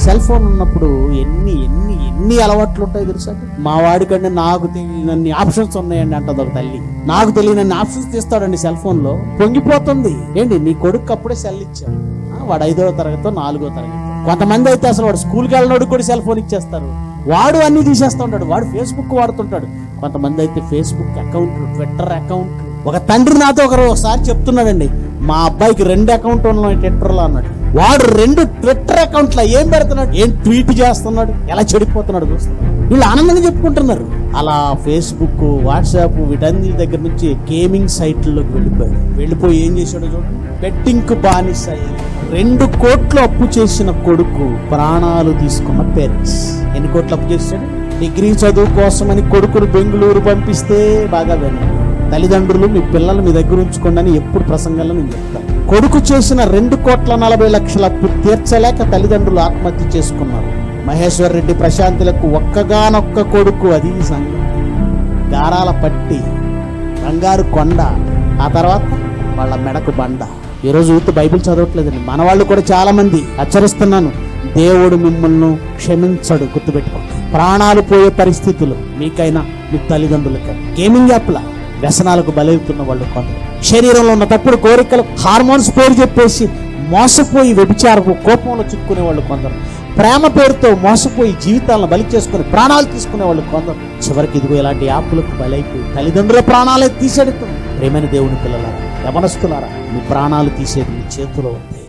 Cell phone ఉన్నప్పుడు ఎన్ని ఎన్ని ఎన్ని అలవాట్లు ఉంటాయి తెలుసా? మా వాడికంటే నాకు తెలియనన్ని ఆప్షన్స్ ఉన్నాయండి అంటది ఒక తల్లి. నాకు తెలియనన్ని ఆప్షన్స్ తీస్తాడండి సెల్ ఫోన్ లో. పొంగిపోతుంది. ఏంటి నీ కొడుకు అప్పుడే సెల్ ఇచ్చావు, వాడు 5వ తరగతి 4వ తరగతి. కొంతమంది అయితే అసలు వాడు స్కూల్కి వెళ్ళినోడు కూడా సెల్ ఫోన్ ఇచ్చేస్తారు. వాడు అన్ని తీసేస్తూ ఉంటాడు. వాడు ఫేస్బుక్ వాడుతుంటాడు. కొంతమంది అయితే ఫేస్బుక్ అకౌంట్లు, ట్విట్టర్ అకౌంట్లు. ఒక తండ్రి నాతో ఒకసారి చెప్తున్నాడండి, మా అబ్బాయికి 2 అకౌంట్లు ఉన్నాయి ట్విట్టర్లో అన్నాడు. వాడు 2 ట్విట్టర్ అకౌంట్లో ఏం పెడుతున్నాడు, ఏం ట్వీట్ చేస్తున్నాడు, ఎలా చెడిపోతున్నాడు చూస్తున్నాడు. వీళ్ళు ఆనందంగా చెప్పుకుంటున్నారు. అలా ఫేస్బుక్, వాట్సాప్ వీటన్ని దగ్గర నుంచి గేమింగ్ సైట్లలోకి వెళ్ళిపోయి ఏం చేశాడో చూడండి. బెట్టింగ్ కు బానిస 2 కోట్లు అప్పు చేసిన కొడుకు ప్రాణాలు తీసుకున్న పేరెంట్స్. ఎన్ని కోట్లు అప్పు చేశాడు? డిగ్రీ చదువు కోసమని కొడుకును బెంగళూరు పంపిస్తే బాగా వినండి. తల్లిదండ్రులు మీ పిల్లలు మీ దగ్గర ఉంచుకోండి అని ఎప్పుడు ప్రసంగంలో నేను చెప్తాను. కొడుకు చేసిన 2,40,00,000 అప్పు తీర్చలేక తల్లిదండ్రులు ఆత్మహత్య చేసుకున్నారు. మహేశ్వర్ రెడ్డి ప్రశాంతులకు ఒక్కగానొక్క కొడుకు, అది సంఘం. గారాల పట్టి, బంగారు కొండ, ఆ తర్వాత వాళ్ళ మెడకు బండ. ఈరోజు యూత్ బైబిల్ చదవట్లేదండి. మన వాళ్ళు కూడా చాలా మంది. హెచ్చరిస్తున్నాను, దేవుడు మిమ్మల్ని క్షమించడు, గుర్తుపెట్టుకోండి. ప్రాణాలు పోయే పరిస్థితులు మీకైనా మీ తల్లిదండ్రులకైనా. గేమింగ్ యాప్ల వ్యసనాలకు బలవుతున్న వాళ్ళు కొందరు. శరీరంలో ఉన్న తప్పుడు కోరికలు, హార్మోన్స్ పేరు చెప్పేసి మోసపోయి వ్యభిచారపు కోపంలో చిక్కుకునే వాళ్ళు కొందరు. ప్రేమ పేరుతో మోసపోయి జీవితాలను బలి చేసుకుని ప్రాణాలు తీసుకునే వాళ్ళు కొందరు. చివరికి ఇదిగో ఇలాంటి యాప్లకు బలైపోయి తల్లిదండ్రుల ప్రాణాలే తీసేడుతుంది. ప్రేమైన దేవుని పిల్లలారా, యవనస్తులారా, మీ ప్రాణాలు తీసేది మీ చేతిలో ఉంది.